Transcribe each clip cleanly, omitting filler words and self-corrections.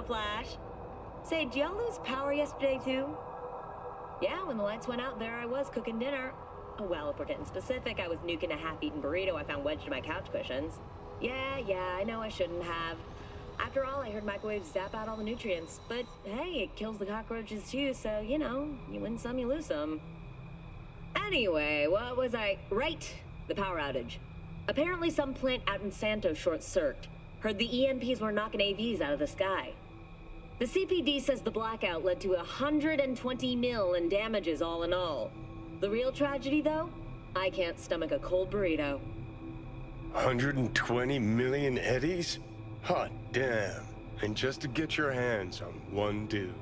Flash. Say, did y'all lose power yesterday, too? Yeah, when the lights went out, there I was cooking dinner. Oh, well, if we're getting specific, I was nuking a half-eaten burrito I found wedged in my couch cushions. Yeah, I know I shouldn't have. After all, I heard microwaves zap out all the nutrients. But hey, it kills the cockroaches too, so, you know, you win some, you lose some. Anyway, what was I... Right, the power outage. Apparently some plant out in Santos short-circuited. Heard the EMPs were knocking AVs out of the sky. The CPD says the blackout led to 120 mil in damages all in all. The real tragedy, though? I can't stomach a cold burrito. 120 million eddies? Hot damn. And just to get your hands on one dude.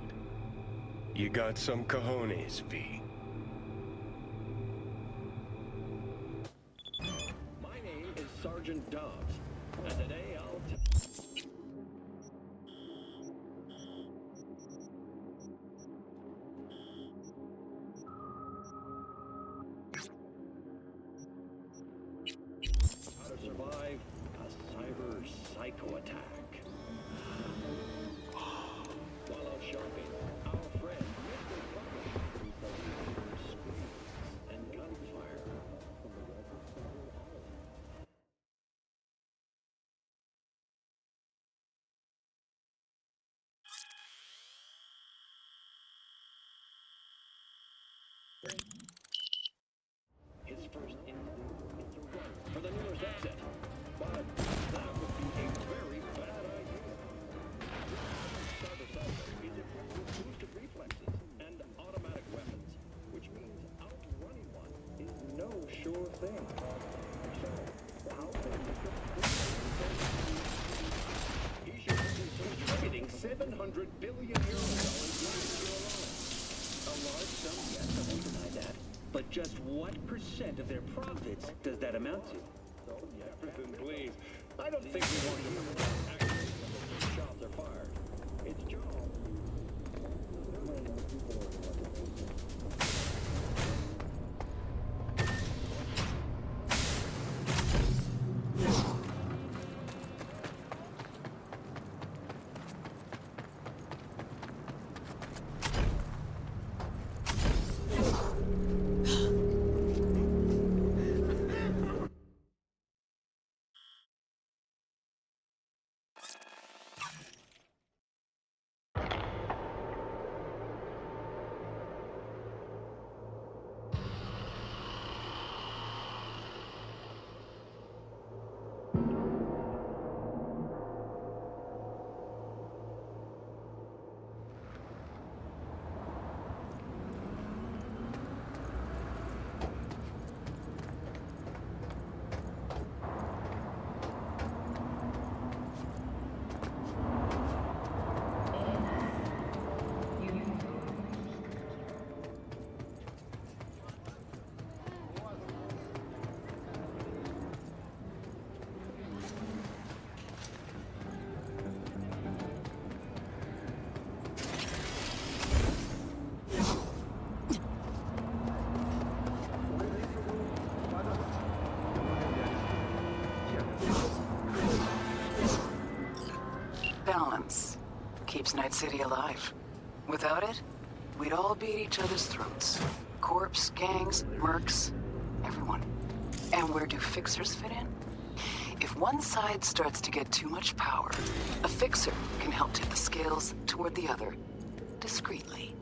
You got some cojones, V. My name is Sergeant Dobbs, and today I'll how to survive a cyber psycho attack. While out shopping, our friend Mr. Bubble screams and gunfire. His first instinct is to run for the nearest exit, but that would be a very bad idea. Cyber is equipped with boosted reflexes and automatic weapons, which means outrunning one is no sure thing. So, how can Mr. He should be contributing 700 billion euros last year alone. A large sum, yes, I won't deny that. But just what percent of their profits does that amount to? Jefferson, please. I don't think we want to actually shots are fired. It's Joe. Balance keeps Night City alive. Without it, we'd all be at each other's throats. Corps, gangs, mercs, everyone. And where do fixers fit in? If one side starts to get too much power, a fixer can help tip the scales toward the other, discreetly.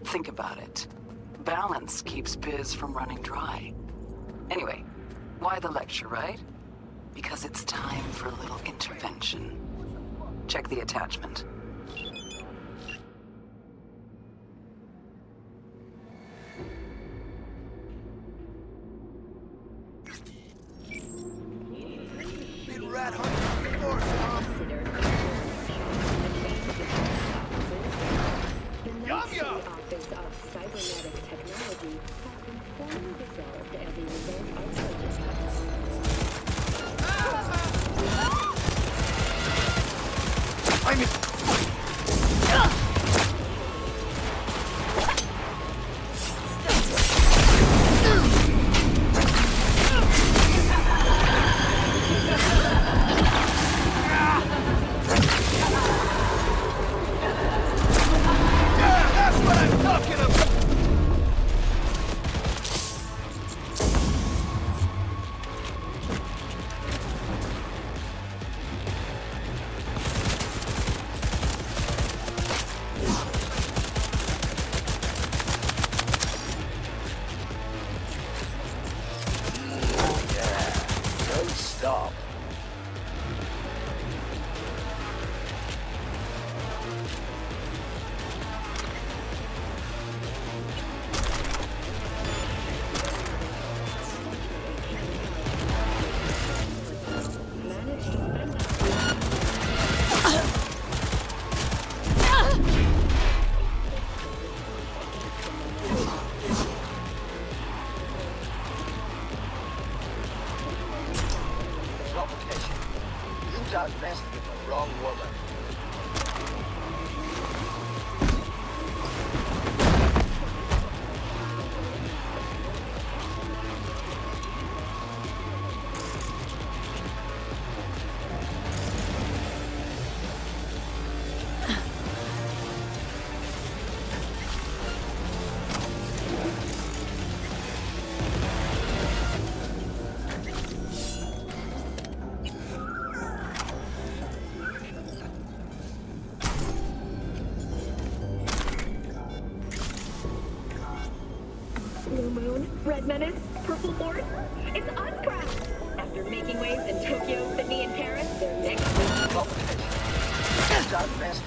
Think about it. Balance keeps biz from running dry. Anyway, why the lecture, right? Because it's time for a little intervention. Check the attachment. Been rat hunting before, Tom. Yum yum! Office of Cybernetic Technology has been formally dissolved as a result of budget. Red Menace, Purple Force, it's us, crap! After making waves in Tokyo, Sydney, and Paris, they're next Start faster.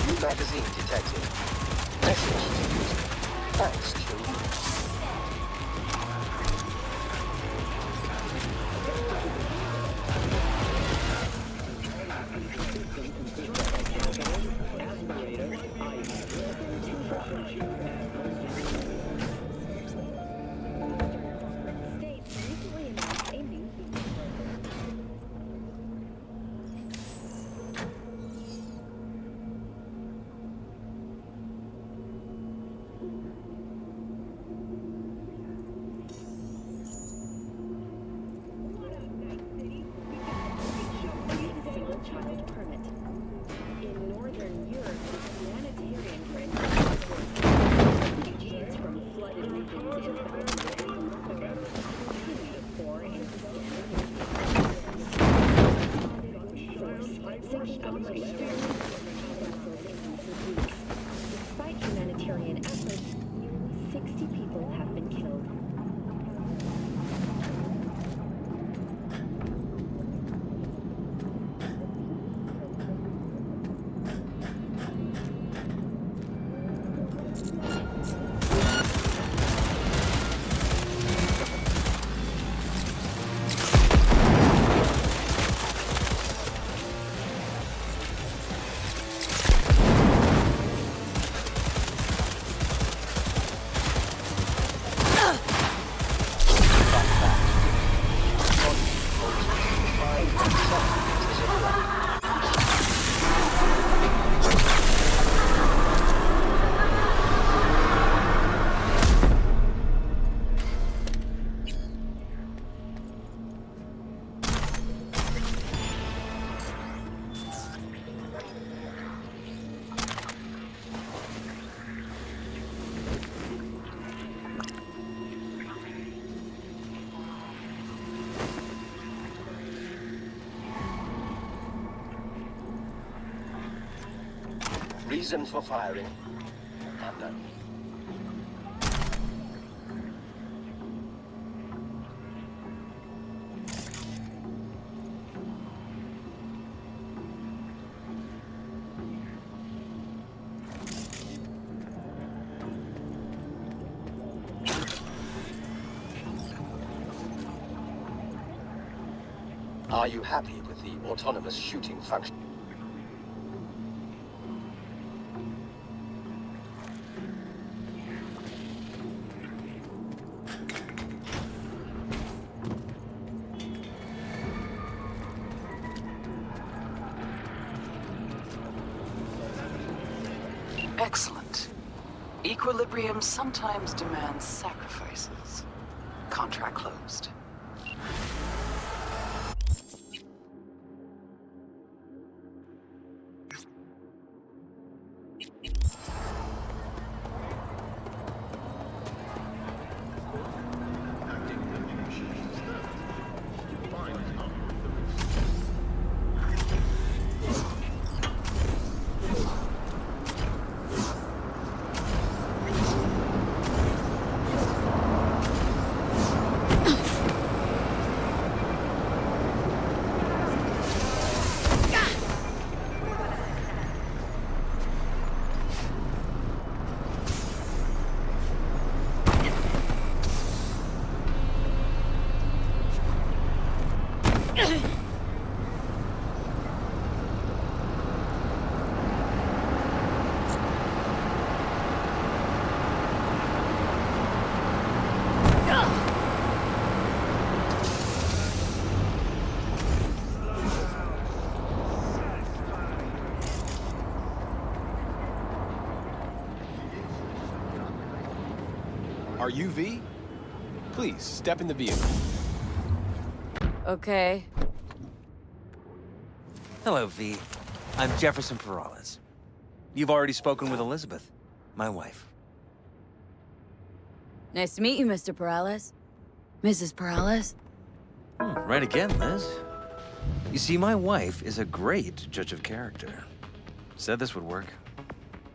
New magazine detected. Message to user. Thanks, Q. States recently announced a new single child permit. In Northern Europe, the humanitarian crisis for refugees from flooded regions in Belgium continue to pour into Despite humanitarian efforts, nearly 60 people have been killed. Reason for firing? Unknown. Are you happy with the autonomous shooting function? Excellent. Equilibrium sometimes demands sacrifices. Contract closed. Are you V? Please, step in the vehicle. Okay. Hello, V. I'm Jefferson Perales. You've already spoken with Elizabeth, my wife. Nice to meet you, Mr. Perales. Mrs. Perales? Right again, Liz. You see, my wife is a great judge of character. Said this would work.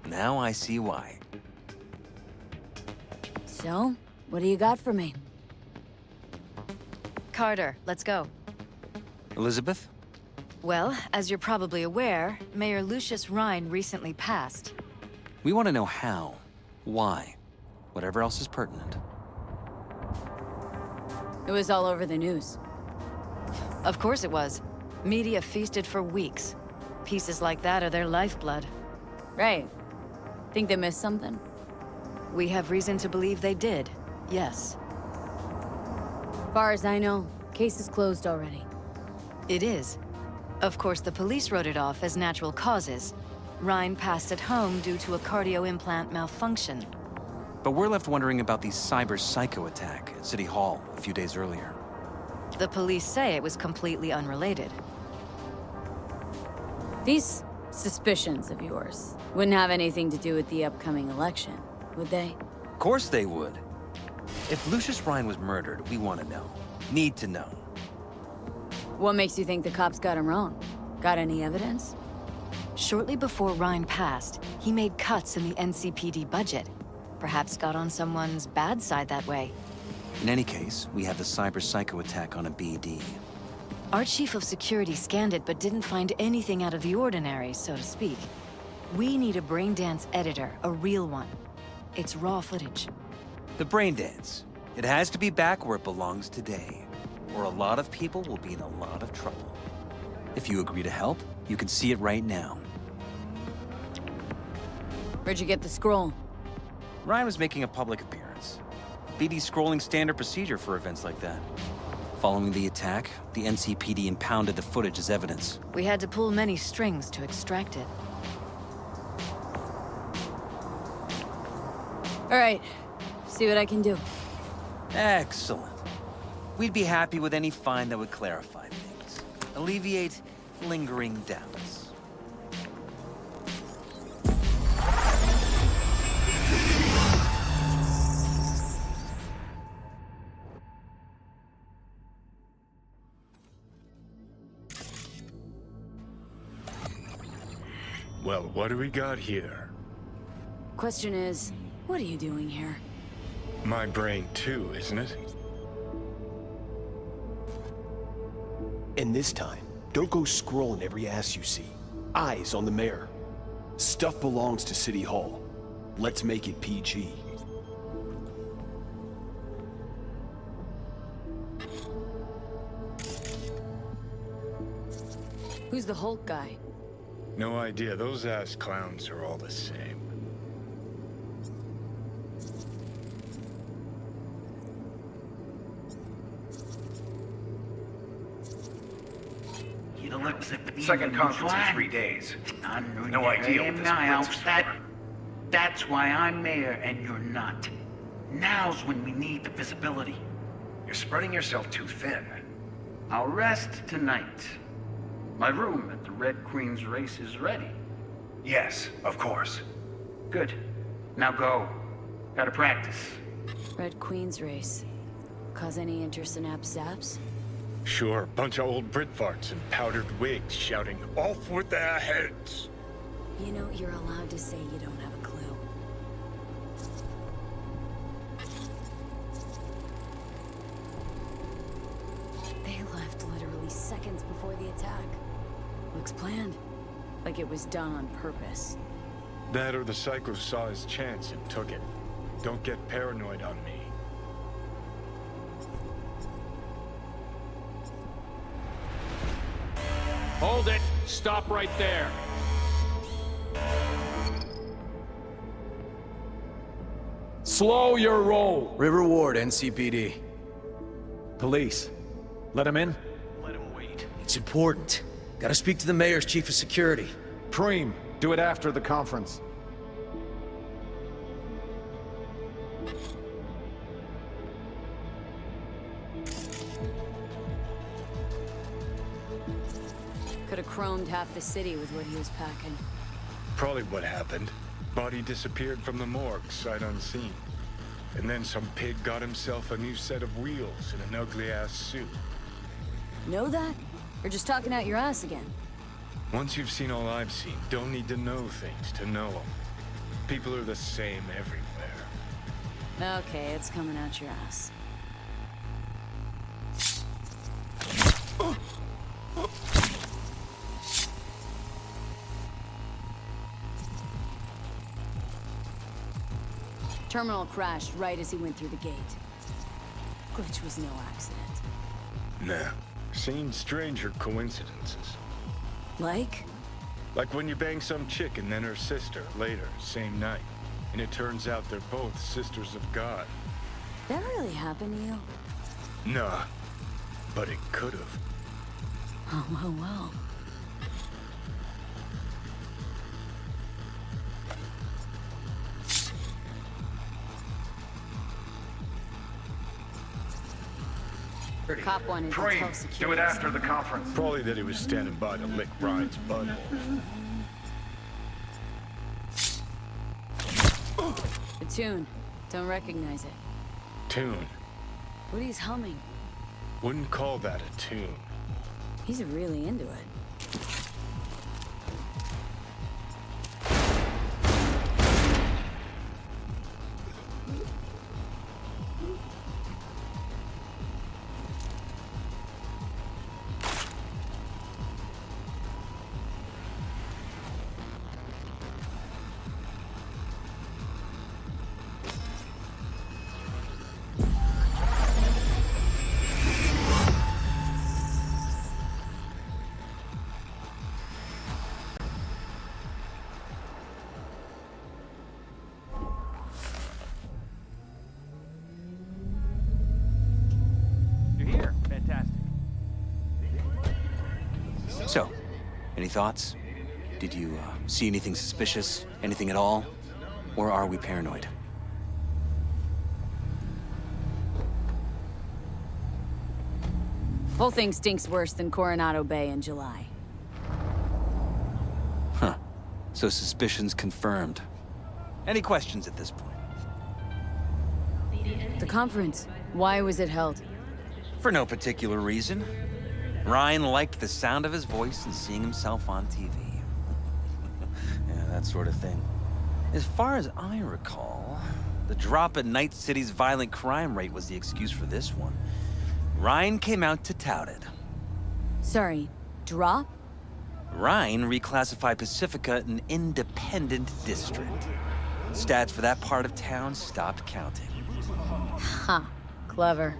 Now I see why. So, what do you got for me? Carter, let's go. Elizabeth? Well, as you're probably aware, Mayor Lucius Rhine recently passed. We want to know how, why, whatever else is pertinent. It was all over the news. Of course it was. Media feasted for weeks. Pieces like that are their lifeblood. Right. Think they missed something? We have reason to believe they did, yes. Far as I know, case is closed already. It is. Of course, the police wrote it off as natural causes. Rhine passed at home due to a cardio implant malfunction. But we're left wondering about the cyber psycho attack at City Hall a few days earlier. The police say it was completely unrelated. These suspicions of yours wouldn't have anything to do with the upcoming election, would they? Of course they would. If Lucius Rhine was murdered, we want to know. Need to know. What makes you think the cops got him wrong? Got any evidence? Shortly before Rhine passed, he made cuts in the NCPD budget. Perhaps got on someone's bad side that way. In any case, we have the cyber psycho attack on a BD. Our chief of security scanned it but didn't find anything out of the ordinary, so to speak. We need a braindance editor, a real one. It's raw footage. The brain dance. It has to be back where it belongs today, or a lot of people will be in a lot of trouble. If you agree to help, you can see it right now. Where'd you get the scroll? Ryan was making a public appearance. BD's scrolling standard procedure for events like that. Following the attack, the NCPD impounded the footage as evidence. We had to pull many strings to extract it. All right, see what I can do. Excellent. We'd be happy with any find that would clarify things, alleviate lingering doubts. Well, what do we got here? Question is, what are you doing here? My brain too, isn't it? And this time, don't go scrolling every ass you see. Eyes on the mayor. Stuff belongs to City Hall. Let's make it PG. Who's the Hulk guy? No idea. Those ass clowns are all the same. Second conference in 3 days. No idea what this Niles, blitz is that's why I'm mayor and you're not. Now's when we need the visibility. You're spreading yourself too thin. I'll rest tonight. My room at the Red Queen's race is ready. Yes, of course. Good. Now go. Gotta practice. Red Queen's race. Cause any intersynapse zaps? Sure, bunch of old Brit farts in powdered wigs shouting, "Off with their heads!" You know, you're allowed to say you don't have a clue. They left literally seconds before the attack. Looks planned. Like it was done on purpose. That or the psycho saw his chance and took it. Don't get paranoid on me. Hold it! Stop right there! Slow your roll! River Ward, NCPD. Police. Let him in? Let him wait. It's important. Gotta speak to the mayor's chief of security. Preem, do it after the conference. Could have chromed half the city with what he was packing. Probably what happened. Body disappeared from the morgue, sight unseen. And then some pig got himself a new set of wheels and an ugly-ass suit. Know that? Or just talking out your ass again? Once you've seen all I've seen, don't need to know things to know them. People are the same everywhere. Okay, it's coming out your ass. Terminal crashed right as he went through the gate. Glitch was no accident. Nah. Seen stranger coincidences. Like? Like when you bang some chick and then her sister later, same night. And it turns out they're both sisters of God. That really happened to you? Nah. But it could've. Oh, well. Cop wanted to tell Preem, security. do it after the conference. Probably that he was standing by to lick Ryan's butthole. The tune. Don't recognize it. Tune. What he's humming. Wouldn't call that a tune. He's really into it. So, any thoughts? Did you see anything suspicious? Anything at all? Or are we paranoid? Whole thing stinks worse than Coronado Bay in July. Huh. So suspicions confirmed. Any questions at this point? The conference. Why was it held? For no particular reason. Ryan liked the sound of his voice and seeing himself on TV. Yeah, that sort of thing. As far as I recall, the drop in Night City's violent crime rate was the excuse for this one. Ryan came out to tout it. Sorry, drop? Ryan reclassified Pacifica an independent district. Stats for that part of town stopped counting. Ha, clever.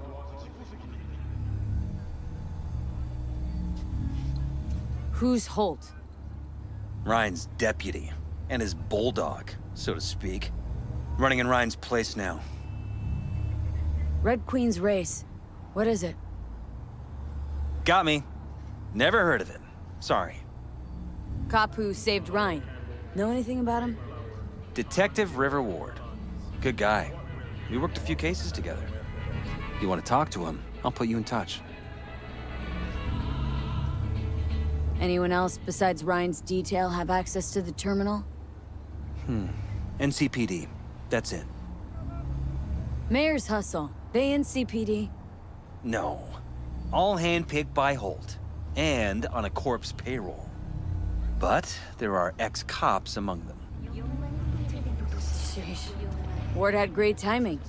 Who's Holt? Ryan's deputy, and his bulldog, so to speak. Running in Ryan's place now. Red Queen's race. What is it? Got me. Never heard of it. Sorry. Cop who saved Ryan. Know anything about him? Detective River Ward. Good guy. We worked a few cases together. You want to talk to him, I'll put you in touch. Anyone else besides Ryan's detail have access to the terminal? NCPD. That's it. Mayor's hustle. They NCPD? No. All handpicked by Holt. And on a corpse payroll. But there are ex-cops among them. Sheesh. Ward had great timing.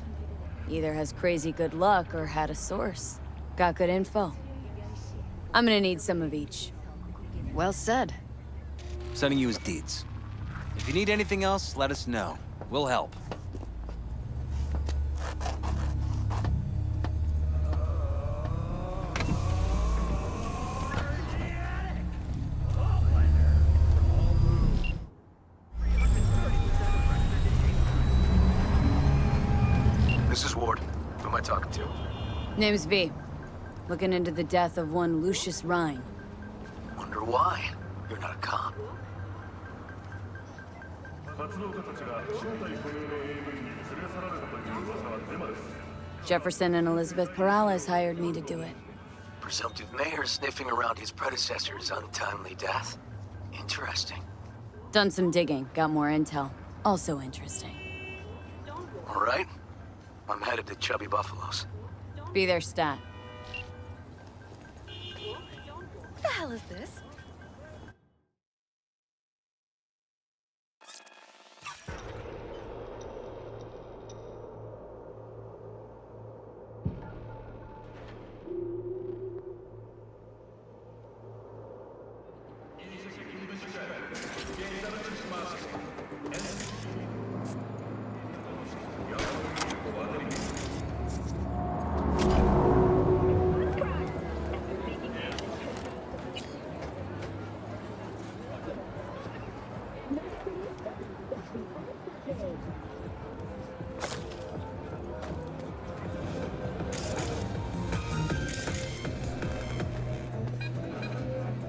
Either has crazy good luck or had a source. Got good info. I'm gonna need some of each. Well said. Sending you his deeds. If you need anything else, let us know. We'll help. This is Ward. Who am I talking to? Name's V. Looking into the death of one Lucius Ryan. Wonder why? You're not a cop. Jefferson and Elizabeth Perales hired me to do it. Presumptive mayor sniffing around his predecessor's untimely death. Interesting. Done some digging, got more intel. Also interesting. All right. I'm headed to Chubby Buffaloes. Be their stat. What the hell is this?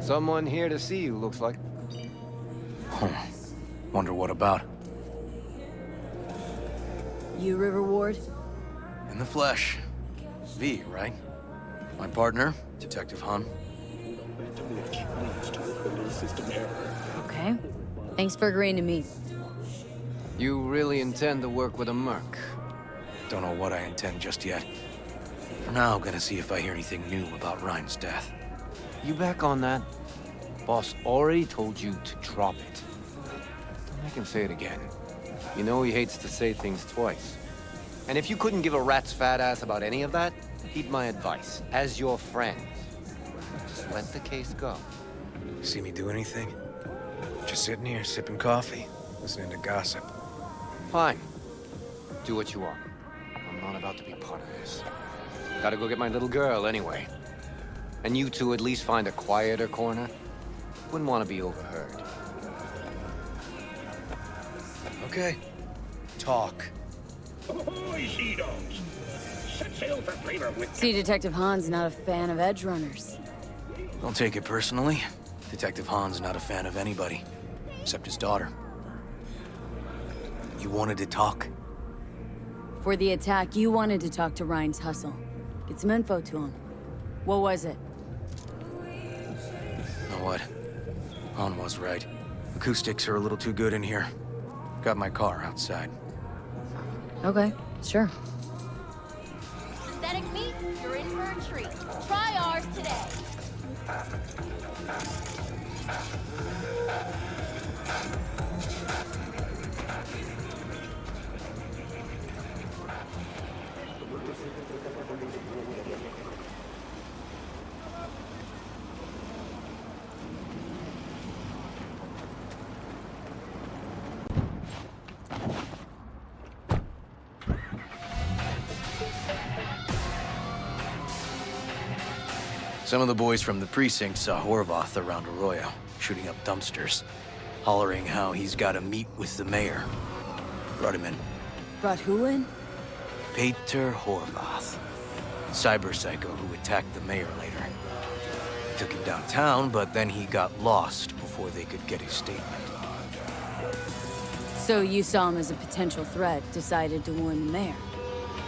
Someone here to see you, looks like. Wonder what about? You, River Ward? In the flesh. V, right? My partner, Detective Han. Okay. Thanks for agreeing to meet. You really intend to work with a merc? Don't know what I intend just yet. For now, I'm gonna see if I hear anything new about Ryan's death. You back on that? Boss already told you to drop it. Don't make him say it again. You know he hates to say things twice. And if you couldn't give a rat's fat ass about any of that, heed my advice. As your friend, just let the case go. See me do anything? Just sitting here, sipping coffee, listening to gossip. Fine. Do what you want. I'm not about to be part of this. Gotta go get my little girl anyway. And you two at least find a quieter corner. Wouldn't want to be overheard. Okay. Talk. Ahoy, sea dogs! Set sail for flavor with... See, Detective Han's not a fan of edge runners. Don't take it personally. Detective Han's not a fan of anybody, except his daughter. You wanted to talk? For the attack, you wanted to talk to Ryan's hustle. Get some info to him. What was it? Know what? Han was right. Acoustics are a little too good in here. Got my car outside. Okay, sure. Synthetic meat, you're in for a treat. Try ours today. Some of the boys from the precinct saw Horvath around Arroyo, shooting up dumpsters, hollering how he's got to meet with the mayor. Brought him in. Brought who in? Peter Horvath, cyber psycho who attacked the mayor later. They took him downtown, but then he got lost before they could get his statement. So you saw him as a potential threat, decided to warn the mayor.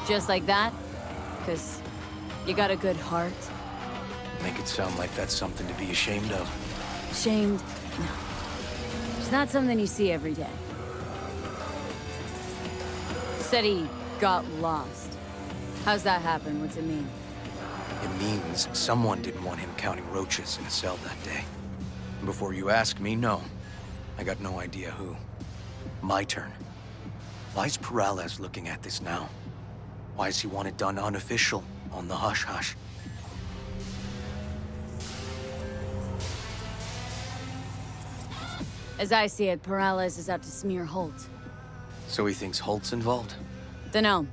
Just like that? Because you got a good heart. Make it sound like that's something to be ashamed of. Shamed? No. It's not something you see every day. Said he got lost. How's that happen? What's it mean? It means someone didn't want him counting roaches in a cell that day. And before you ask me, no. I got no idea who. My turn. Why's Peralez looking at this now? Why does he want it done unofficial, on the hush-hush? As I see it, Peralez is out to smear Holt. So he thinks Holt's involved? Dunno.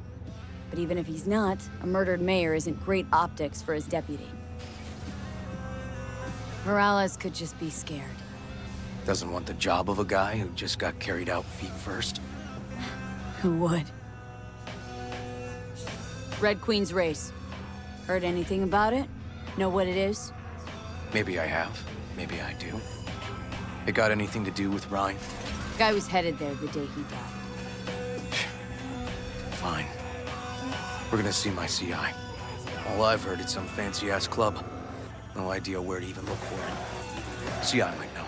But even if he's not, a murdered mayor isn't great optics for his deputy. Peralez could just be scared. Doesn't want the job of a guy who just got carried out feet first? Who would? Red Queen's race. Heard anything about it? Know what it is? Maybe I have. Maybe I do. It got anything to do with Ryan? Guy was headed there the day he died. Fine. We're gonna see my CI. All I've heard is some fancy-ass club. No idea where to even look for it. CI might know.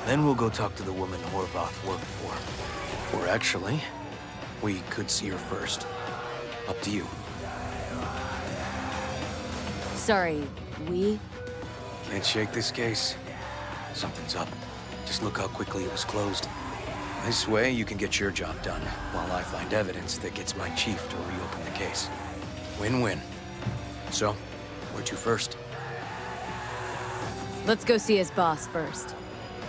Then we'll go talk to the woman Horvath worked for. Or actually, we could see her first. Up to you. Sorry, we? Can't shake this case. Something's up. Just look how quickly it was closed. This way, you can get your job done, while I find evidence that gets my chief to reopen the case. Win-win. So, where to first? Let's go see his boss first.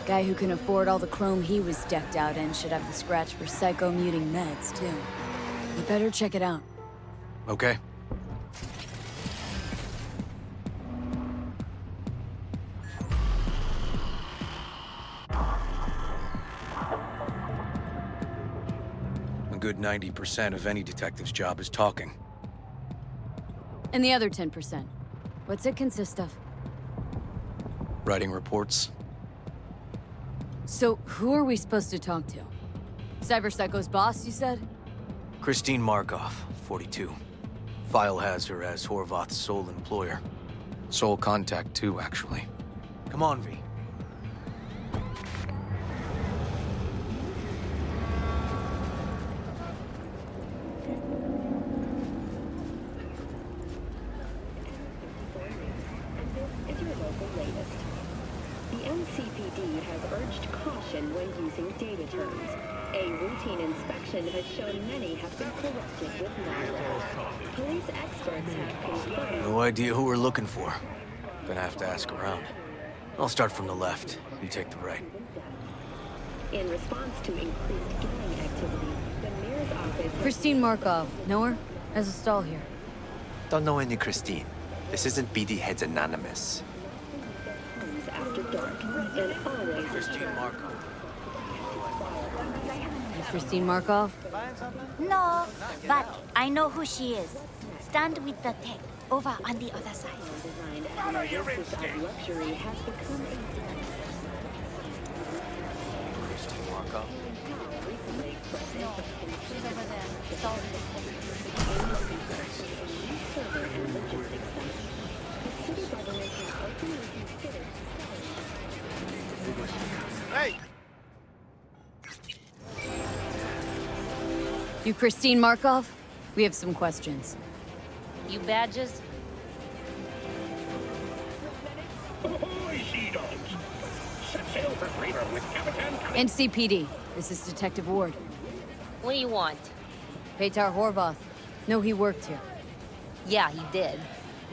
Guy who can afford all the chrome he was decked out in should have the scratch for psycho-muting meds, too. You better check it out. Okay. A good 90% of any detective's job is talking. And the other 10%? What's it consist of? Writing reports. So, who are we supposed to talk to? Cyberpsycho's boss, you said? Christine Markov, 42. File has her as Horvath's sole employer. Sole contact, too, actually. Come on, V. The NCPD has urged caution when using data terms. A routine inspection has shown many have been corrupted with knowledge. Police experts have confirmed... No idea who we're looking for. Gonna have to ask around. I'll start from the left. You take the right. In response to increased gang activity, the mayor's office... Christine Markov. Know her? Has a stall here. Don't know any Christine. This isn't BD Heads Anonymous. After dark, and always... Christine Markov. Christine Markov? No, but I know who she is. Stand with the tech, over on the other side. Follow your instinct. Luxury has become Christine Markov. She's over there. Hey! You Christine Markov? We have some questions. You badges? NCPD. This is Detective Ward. What do you want? Petar Horvath. No, he worked here. Yeah, he did.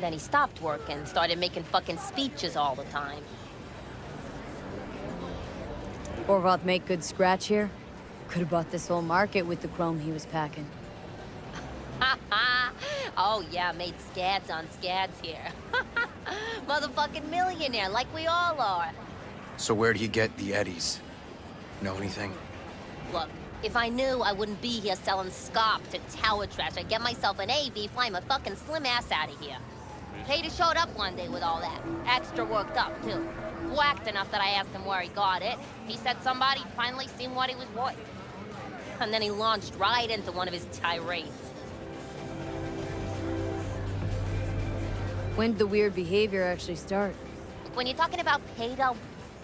Then he stopped working and started making fucking speeches all the time. Horvath make good scratch here? Could have bought this whole market with the chrome he was packing. Oh yeah, made scads on scads here. Motherfucking millionaire, like we all are. So where'd he get the eddies? Know anything? Look, if I knew, I wouldn't be here selling scop to tower trash. I'd get myself an AV, fly my fucking slim ass out of here. Peter showed up one day with all that. Extra worked up, too. Whacked enough that I asked him where he got it. He said somebody finally seen what he was worth. And then he launched right into one of his tirades. When did the weird behavior actually start? When you're talking about Peter,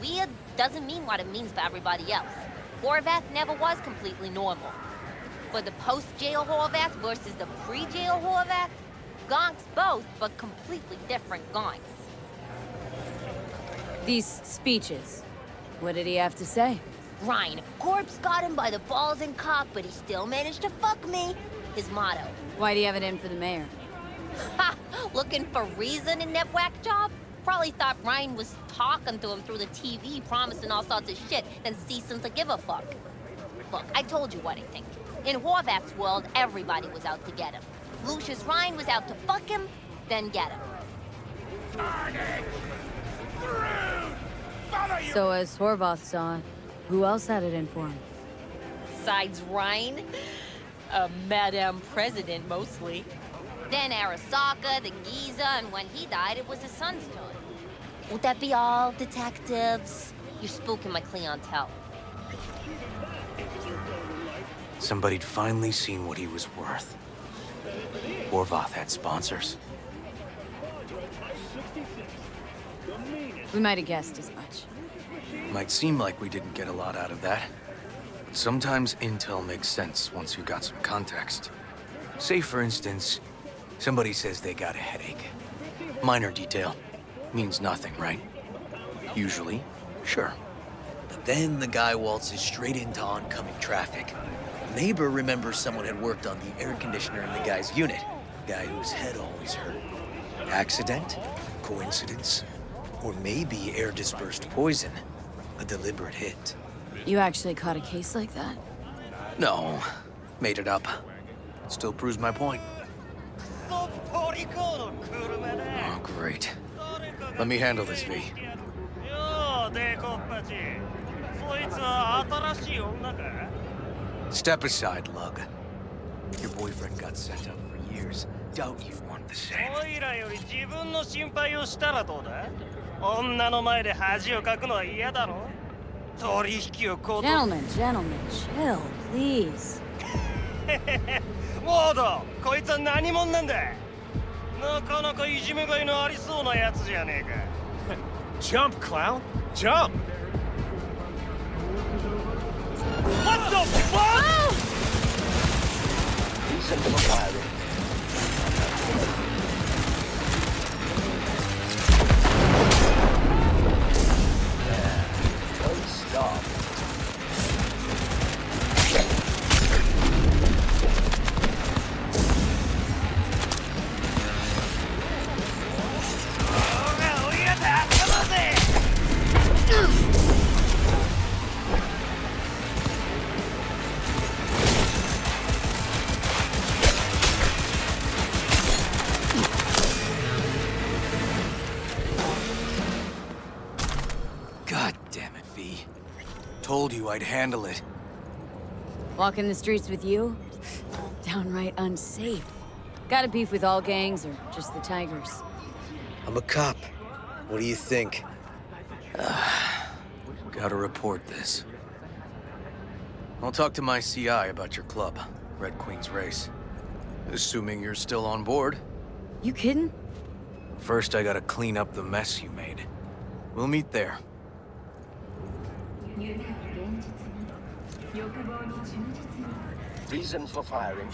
weird doesn't mean what it means for everybody else. Horvath never was completely normal. But the post-jail Horvath versus the pre-jail Horvath, gonks both, but completely different gonks. These speeches. What did he have to say? Ryan, Corpse got him by the balls and cock, but he still managed to fuck me. His motto. Why'd he have it in for the mayor? Ha! Looking for reason in that whack job? Probably thought Ryan was talking to him through the TV, promising all sorts of shit, then ceasing to give a fuck. Look, I told you what I think. In Horvath's world, everybody was out to get him. Lucius Ryan was out to fuck him, then get him. So as Horvath saw it, who else had it in for him? Besides Ryan? Madame President, mostly. Then Arasaka, the Giza, and when he died, it was his son's turn. Would that be all, detectives? You're spooking my clientele. Somebody'd finally seen what he was worth. Horvath had sponsors. We might have guessed as much. Might seem like we didn't get a lot out of that. But sometimes intel makes sense once you got some context. Say, for instance, somebody says they got a headache. Minor detail. Means nothing, right? Usually, sure. But then the guy waltzes straight into oncoming traffic. Neighbor remembers someone had worked on the air conditioner in the guy's unit. Guy whose head always hurt. Accident? Coincidence? Or maybe air-dispersed poison. A deliberate hit. You actually caught a case like that? No, made it up. Still proves my point. Oh, great. Let me handle this, V. Step aside, Lug. Your boyfriend got set up for years. Doubt you want the same. Gentlemen, chill, please. Jump, clown! Jump! What the fuck? Reason for firing. Don't stop. God damn it, V. Told you I'd handle it. Walking the streets with you? Downright unsafe. Got a beef with all gangs or just the Tigers? I'm a cop. What do you think? Gotta report this. I'll talk to my CI about your club, Red Queen's Race. Assuming you're still on board. You kidding? First, I gotta clean up the mess you made. We'll meet there. Reason for firing.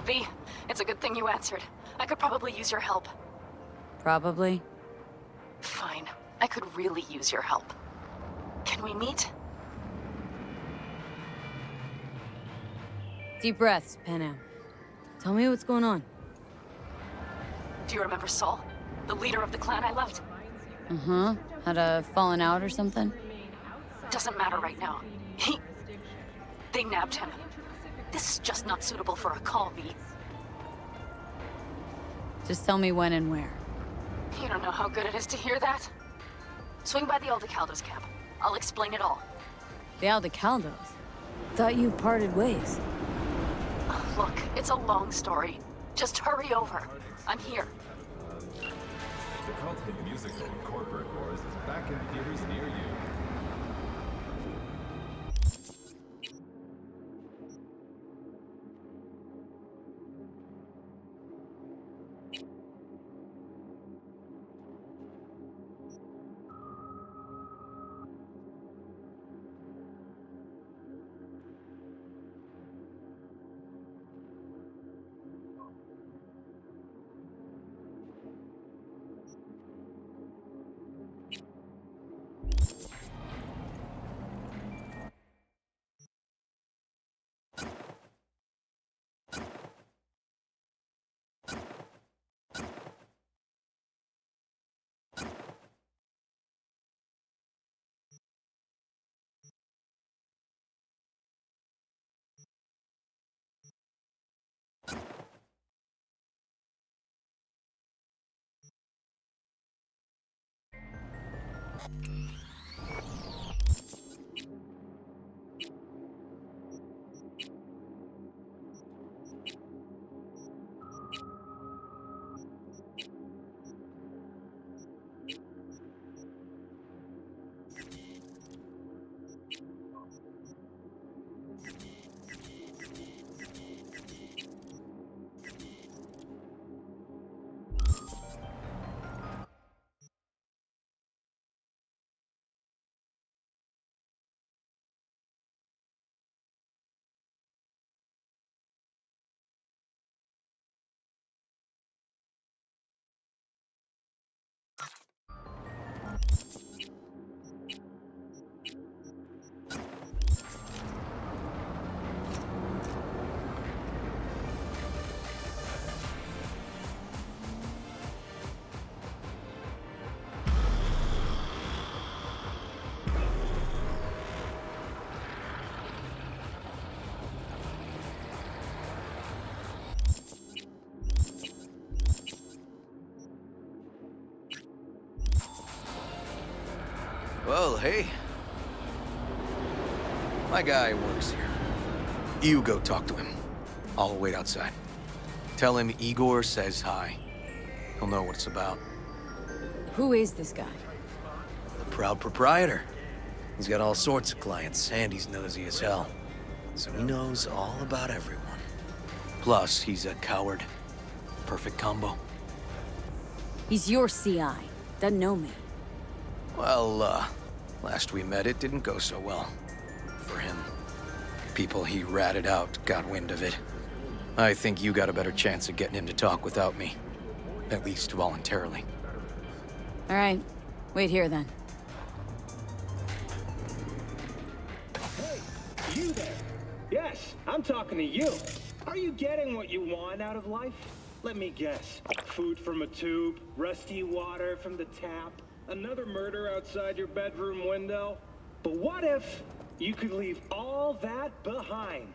V, it's a good thing you answered. I could probably use your help. Probably. Fine. I could really use your help. Can we meet? Deep breaths, Pano. Tell me what's going on. Do you remember Saul? The leader of the clan I left? Uh-huh. Had a falling out or something? Doesn't matter right now. They nabbed him. This is just not suitable for a call, V. Just tell me when and where. You don't know how good it is to hear that. Swing by the Aldecaldos camp. I'll explain it all. The Aldecaldos? Thought you parted ways. Look, it's a long story. Just hurry over. I'm here. The cult-hit musical Corporate Wars is back in theaters near you. Well, hey. My guy works here. You go talk to him. I'll wait outside. Tell him Igor says hi. He'll know what it's about. Who is this guy? The proud proprietor. He's got all sorts of clients, and he's nosy as hell. So he knows all about everyone. Plus, he's a coward. Perfect combo. He's your CI. Doesn't know me. Well, last we met, it didn't go so well. For him. People he ratted out got wind of it. I think you got a better chance of getting him to talk without me. At least voluntarily. All right. Wait here, then. Hey, you there. Yes, I'm talking to you. Are you getting what you want out of life? Let me guess. Food from a tube, rusty water from the tap, another murder outside your bedroom window. But what if you could leave all that behind?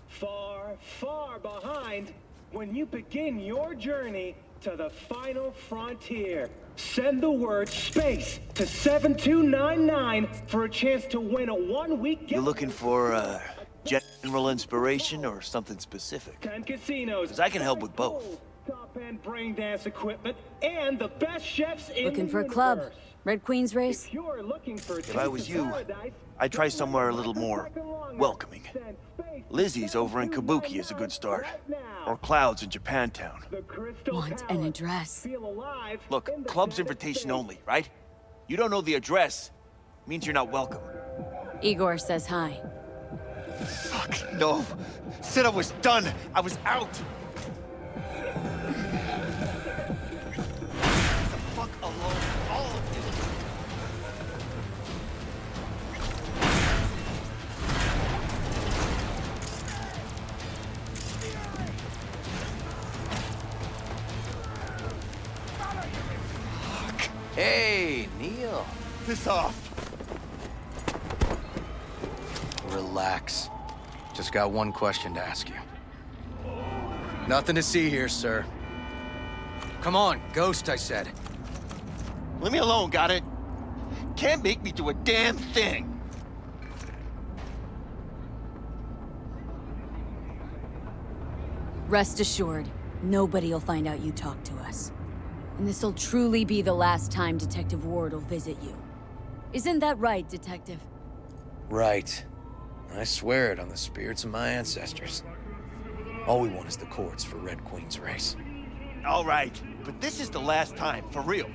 Far, far behind when you begin your journey to the final frontier. Send the word SPACE to 7299 for a chance to win a one-week You looking for, general inspiration or something specific? 10 casinos. 'Cause I can help with both. Top-end brain dance equipment and the best chefs in Looking the for a universe. club? Red Queen's race? If you're looking for a If I was you, I'd try somewhere a little more welcoming. Lizzie's over in Kabuki is a good start. Or Clouds in Japantown. Want an address? Look, club's invitation only, right? You don't know the address. Means you're not welcome. Igor says hi. Fuck, no. Said I was done. I was out. The fuck alone, all of you. Hey, Neil. Piss off. Relax. Just got one question to ask you. Nothing to see here, sir. Come on, Ghost, I said. Leave me alone, got it? Can't make me do a damn thing. Rest assured, nobody will find out you talked to us. And this'll truly be the last time Detective Ward will visit you. Isn't that right, Detective? Right. I swear it on the spirits of my ancestors. All we want is the courts for Red Queen's race. All right, but this is the last time, for real.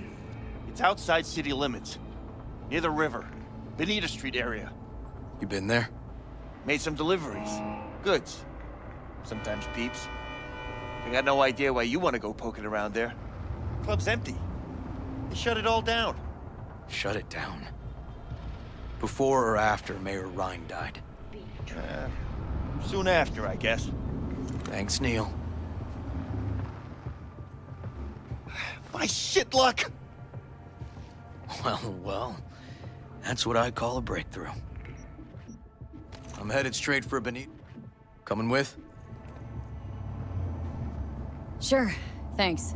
It's outside city limits. Near the river. Benita Street area. You been there? Made some deliveries. Goods. Sometimes peeps. I got no idea why you want to go poking around there. Club's empty. They shut it all down. Shut it down? Before or after Mayor Rhine died? Soon after, I guess. Thanks, Neil. My shit luck! Well, that's what I call a breakthrough. I'm headed straight for Benita. Coming with? Sure, thanks.